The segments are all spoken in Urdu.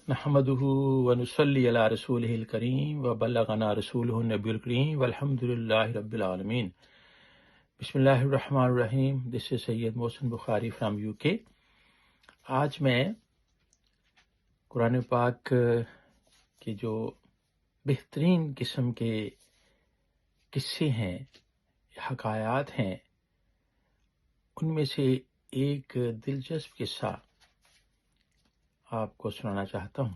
نحمده ونصلي على رسوله الكريم وبلغنا رسوله النبي الكريم والحمد لله رب العالمين. بسم اللہ الرحمن الرحیم. This is Syed Mohsin Bukhari from UK. آج میں قرآن پاک کے جو بہترین قسم کے قصے ہیں، حکایات ہیں، ان میں سے ایک دلچسپ قصہ آپ کو سنانا چاہتا ہوں.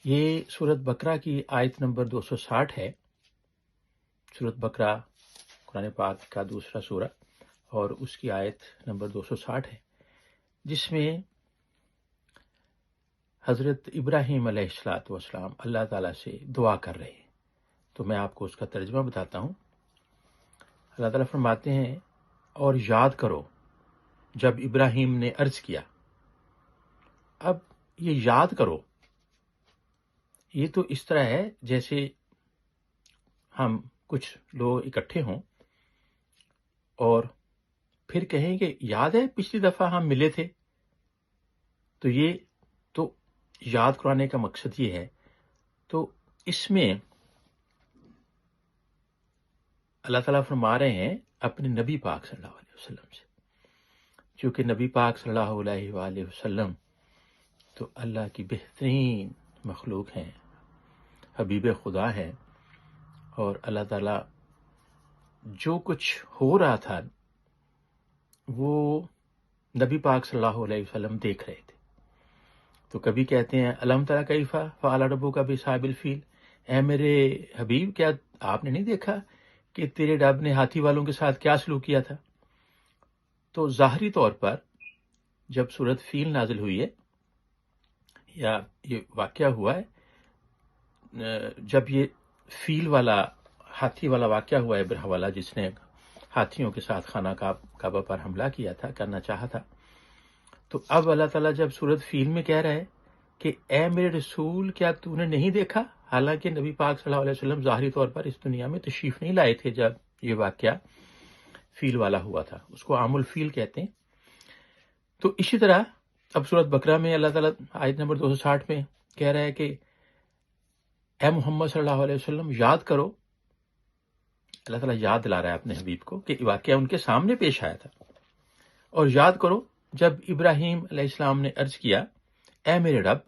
یہ سورۃ بقرہ کی آیت نمبر 260 ہے. سورۃ بقرہ قرآن پاک کا دوسرا سورہ اور اس کی آیت نمبر 260 ہے، جس میں حضرت ابراہیم علیہ السلام اللہ تعالیٰ سے دعا کر رہے ہیں. تو میں آپ کو اس کا ترجمہ بتاتا ہوں. اللہ تعالیٰ فرماتے ہیں، اور یاد کرو جب ابراہیم نے عرض کیا. اب یہ یاد کرو، یہ تو اس طرح ہے جیسے ہم کچھ لوگ اکٹھے ہوں اور پھر کہیں کہ یاد ہے پچھلی دفعہ ہم ملے تھے. تو یہ تو یاد کرانے کا مقصد یہ ہے. تو اس میں اللہ تعالیٰ فرما رہے ہیں اپنے نبی پاک صلی اللہ علیہ وسلم سے، چونکہ نبی پاک صلی اللہ علیہ وآلہ وسلم تو اللہ کی بہترین مخلوق ہیں، حبیب خدا ہیں، اور اللہ تعالیٰ جو کچھ ہو رہا تھا وہ نبی پاک صلی اللہ علیہ وسلم دیکھ رہے تھے. تو کبھی کہتے ہیں الم تری کیف فعل ربک باصحاب الفیل، اے میرے حبیب کیا آپ نے نہیں دیکھا کہ تیرے رب نے ہاتھی والوں کے ساتھ کیا سلوک کیا تھا. تو ظاہری طور پر جب سورۃ فیل نازل ہوئی ہے یا یہ واقعہ ہوا ہے، جب یہ فیل والا ہاتھی والا واقعہ ہوا ہے، ابرہہ والا، جس نے ہاتھیوں کے ساتھ خانہ کعبہ پر حملہ کیا تھا، کرنا چاہا تھا. تو اب اللہ تعالیٰ جب سورۃ فیل میں کہہ رہا ہے کہ اے میرے رسول کیا تو نے نہیں دیکھا، حالانکہ نبی پاک صلی اللہ علیہ وسلم ظاہری طور پر اس دنیا میں تشریف نہیں لائے تھے جب یہ واقعہ فیل والا ہوا تھا. اس کو عام الفیل کہتے ہیں. تو اسی طرح اب سورۃ بقرہ میں اللہ تعالیٰ آیت نمبر 260 میں کہہ رہا ہے کہ اے محمد صلی اللہ علیہ وسلم یاد کرو. اللہ تعالیٰ یاد دلا رہا ہے اپنے حبیب کو کہ واقعہ ان کے سامنے پیش آیا تھا. اور یاد کرو جب ابراہیم علیہ السلام نے عرض کیا، اے میرے رب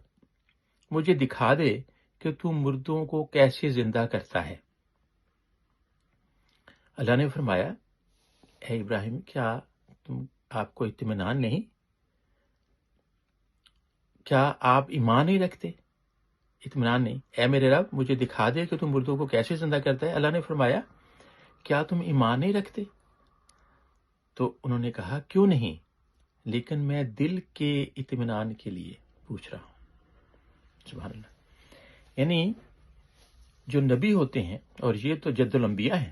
مجھے دکھا دے کہ تو مردوں کو کیسے زندہ کرتا ہے. اللہ نے فرمایا، اے ابراہیم کیا آپ کو اطمینان نہیں؟ کیا آپ ایمان نہیں رکھتے؟ اطمینان نہیں. اے میرے رب مجھے دکھا دے کہ تم مردوں کو کیسے زندہ کرتا ہے. اللہ نے فرمایا، کیا تم ایمان نہیں رکھتے؟ تو انہوں نے کہا کیوں نہیں، لیکن میں دل کے اطمینان کے لیے پوچھ رہا ہوں. سبحان اللہ. یعنی جو نبی ہوتے ہیں، اور یہ تو جد الانبیاء ہیں،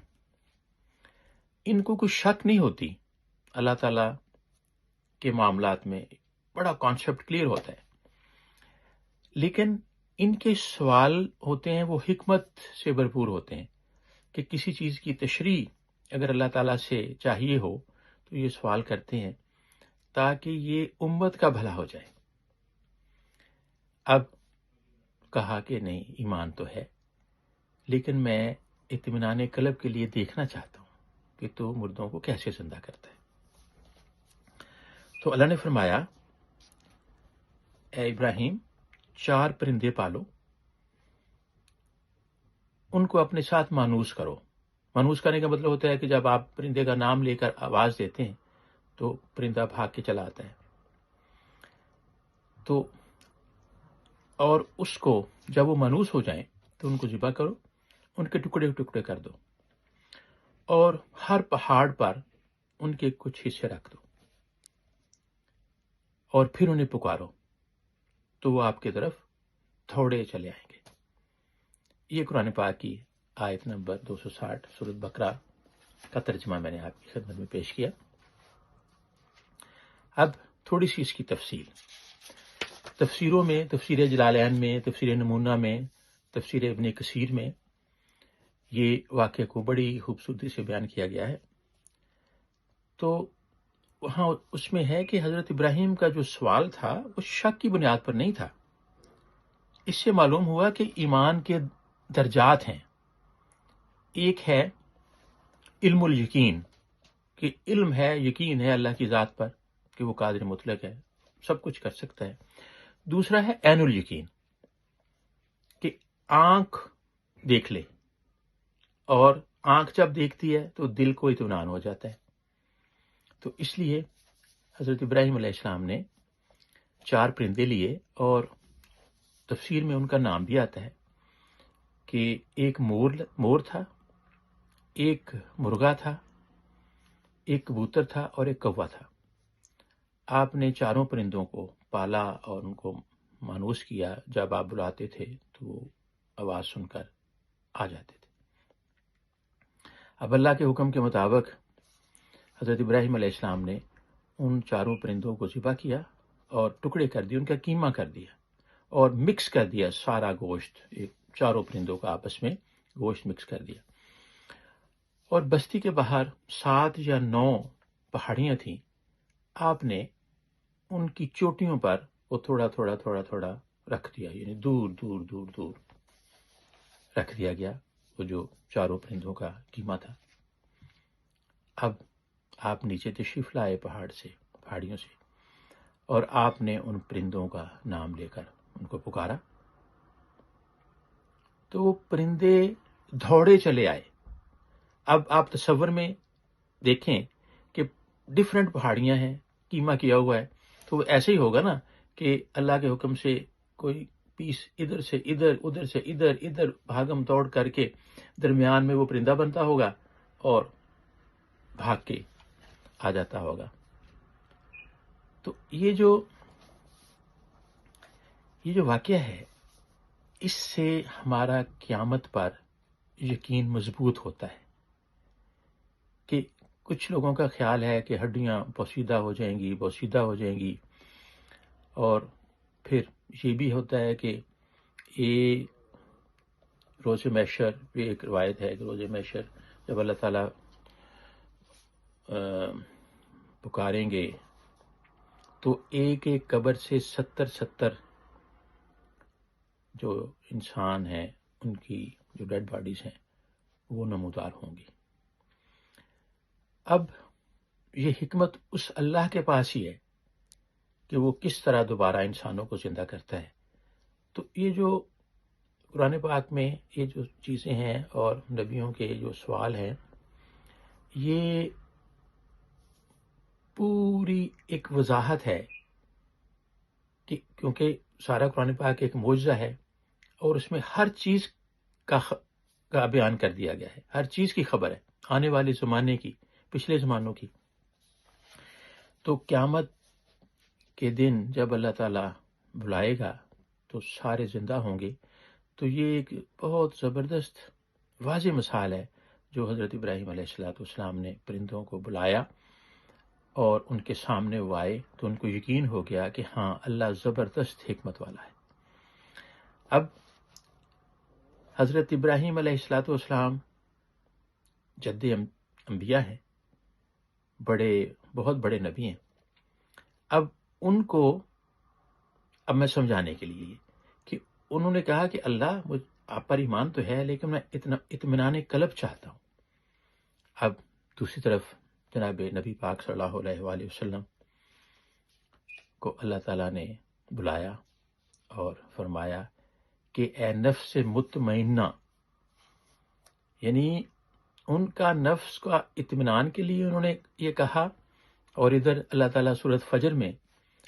ان کو کوئی شک نہیں ہوتی اللہ تعالیٰ کے معاملات میں. بڑا کانسیپٹ کلیئر ہوتا ہے. لیکن ان کے سوال ہوتے ہیں وہ حکمت سے بھرپور ہوتے ہیں کہ کسی چیز کی تشریح اگر اللہ تعالیٰ سے چاہیے ہو تو یہ سوال کرتے ہیں تاکہ یہ امت کا بھلا ہو جائے. اب کہا کہ نہیں ایمان تو ہے، لیکن میں اطمینان قلب کے لیے دیکھنا چاہتا ہوں کہ تو مردوں کو کیسے زندہ کرتا ہے. تو اللہ نے فرمایا، اے ابراہیم 4 پرندے پالو، ان کو اپنے ساتھ مانوس کرو. مانوس کرنے کا مطلب ہوتا ہے کہ جب آپ پرندے کا نام لے کر آواز دیتے ہیں تو پرندہ بھاگ کے چلا آتا ہے. تو اور اس کو جب وہ مانوس ہو جائیں تو ان کو ذبح کرو، ان کے ٹکڑے ٹکڑے کر دو، اور ہر پہاڑ پر ان کے کچھ حصے رکھ دو، اور پھر انہیں پکارو تو وہ آپ کی طرف دوڑے چلے آئیں گے. یہ قرآن پاک کی آیت نمبر 260 سورۃ بقرہ کا ترجمہ میں نے آپ کی خدمت میں پیش کیا. اب تھوڑی سی اس کی تفسیروں میں، تفسیر جلالین میں، تفسیر نمونہ میں، تفسیر ابن کثیر میں یہ واقعہ کو بڑی خوبصورتی سے بیان کیا گیا ہے. تو وہاں اس میں ہے کہ حضرت ابراہیم کا جو سوال تھا وہ شک کی بنیاد پر نہیں تھا. اس سے معلوم ہوا کہ ایمان کے درجات ہیں. ایک ہے علم الیقین، کہ علم ہے، یقین ہے اللہ کی ذات پر کہ وہ قادر مطلق ہے، سب کچھ کر سکتا ہے. دوسرا ہے عین الیقین، کہ آنکھ دیکھ لے، اور آنکھ جب دیکھتی ہے تو دل کو اطمینان ہو جاتا ہے. تو اس لیے حضرت ابراہیم علیہ السلام نے 4 پرندے لیے، اور تفسیر میں ان کا نام بھی آتا ہے کہ ایک مور تھا، ایک مرغا تھا، ایک کبوتر تھا، اور ایک کوا تھا. آپ نے 4 پرندوں کو پالا اور ان کو مانوس کیا. جب آپ بلاتے تھے تو وہ آواز سن کر آ جاتے تھے. اب اللہ کے حکم کے مطابق حضرت ابراہیم علیہ السلام نے ان 4 پرندوں کو ذبح کیا اور ٹکڑے کر دیے، ان کا قیمہ کر دیا اور مکس کر دیا سارا گوشت. 4 پرندوں کا آپس میں گوشت مکس کر دیا. اور بستی کے باہر 7 یا 9 پہاڑیاں تھیں. آپ نے ان کی چوٹیوں پر وہ تھوڑا تھوڑا تھوڑا تھوڑا رکھ دیا، یعنی دور دور دور دور رکھ دیا گیا وہ جو 4 پرندوں کا قیمہ تھا. اب آپ نیچے تشریف لائے پہاڑیوں سے، اور آپ نے ان پرندوں کا نام لے کر ان کو پکارا. تو وہ پرندے دوڑے چلے آئے. اب آپ تصور میں دیکھیں کہ ڈیفرنٹ پہاڑیاں ہیں، قیمہ کیا ہوا ہے، تو وہ ایسے ہی ہوگا نا کہ اللہ کے حکم سے کوئی پیس ادھر سے ادھر، ادھر سے ادھر، ادھر بھاگم دوڑ کر کے درمیان میں وہ پرندہ بنتا ہوگا اور بھاگ کے آ جاتا ہوگا. تو یہ جو واقعہ ہے، اس سے ہمارا قیامت پر یقین مضبوط ہوتا ہے. کہ کچھ لوگوں کا خیال ہے کہ ہڈیاں پوسیدہ ہو جائیں گی، اور پھر یہ بھی ہوتا ہے کہ یہ روز محشر، یہ ایک روایت ہے کہ روز محشر جب اللہ تعالیٰ پکاریں گے تو ایک ایک قبر سے 70 جو انسان ہیں، ان کی جو ڈیڈ باڈیز ہیں وہ نمودار ہوں گی. اب یہ حکمت اس اللہ کے پاس ہی ہے کہ وہ کس طرح دوبارہ انسانوں کو زندہ کرتا ہے. تو یہ جو قرآن پاک میں یہ جو چیزیں ہیں اور نبیوں کے جو سوال ہیں، یہ پوری ایک وضاحت ہے کہ کیونکہ سارا قرآن پاک ایک معجزہ ہے، اور اس میں ہر چیز کا بیان کر دیا گیا ہے، ہر چیز کی خبر ہے، آنے والے زمانے کی، پچھلے زمانوں کی. تو قیامت کے دن جب اللہ تعالیٰ بلائے گا تو سارے زندہ ہوں گے. تو یہ ایک بہت زبردست واضح مثال ہے جو حضرت ابراہیم علیہ السلام نے پرندوں کو بلایا اور ان کے سامنے وہ آئے تو ان کو یقین ہو گیا کہ ہاں اللہ زبردست حکمت والا ہے. اب حضرت ابراہیم علیہ السلام جد انبیاء ہیں، بہت بڑے نبی ہیں. اب ان کو میں سمجھانے کے لیے کہ انہوں نے کہا کہ اللہ آپ پر ایمان تو ہے لیکن میں اطمینان قلب چاہتا ہوں. اب دوسری طرف جناب نبی پاک صلی اللہ علیہ وآلہ وسلم کو اللہ تعالیٰ نے بلایا اور فرمایا کہ اے نفس مطمئنہ، یعنی ان کا نفس کا اطمینان کے لیے انہوں نے یہ کہا. اور ادھر اللہ تعالیٰ سورۃ فجر میں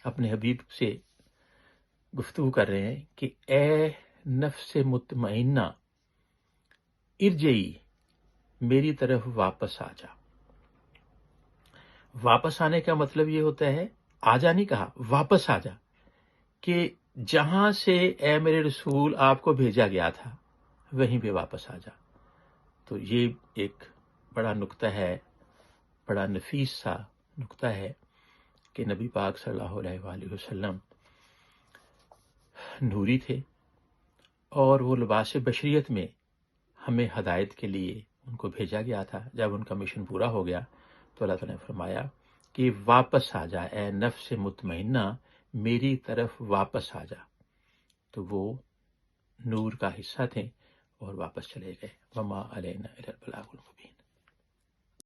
اپنے حبیب سے گفتگو کر رہے ہیں کہ اے نفس مطمئنہ ارجعی، میری طرف واپس آ جا. واپس آنے کا مطلب یہ ہوتا ہے، آ جا نہیں کہا، واپس آ جا، کہ جہاں سے اے میرے رسول آپ کو بھیجا گیا تھا وہیں پہ واپس آ جا. تو یہ ایک بڑا نقطہ ہے، بڑا نفیس سا نقطہ ہے کہ نبی پاک صلی اللہ علیہ وآلہ وسلم نوری تھے، اور وہ لباس بشریت میں ہمیں ہدایت کے لیے ان کو بھیجا گیا تھا. جب ان کا مشن پورا ہو گیا تو اللہ تعالیٰ نے فرمایا کہ واپس آ جا، اے نفس مطمئنہ میری طرف واپس آ جا، تو وہ نور کا حصہ تھے اور واپس چلے گئے۔ وما علینا الا البلاغ المبین۔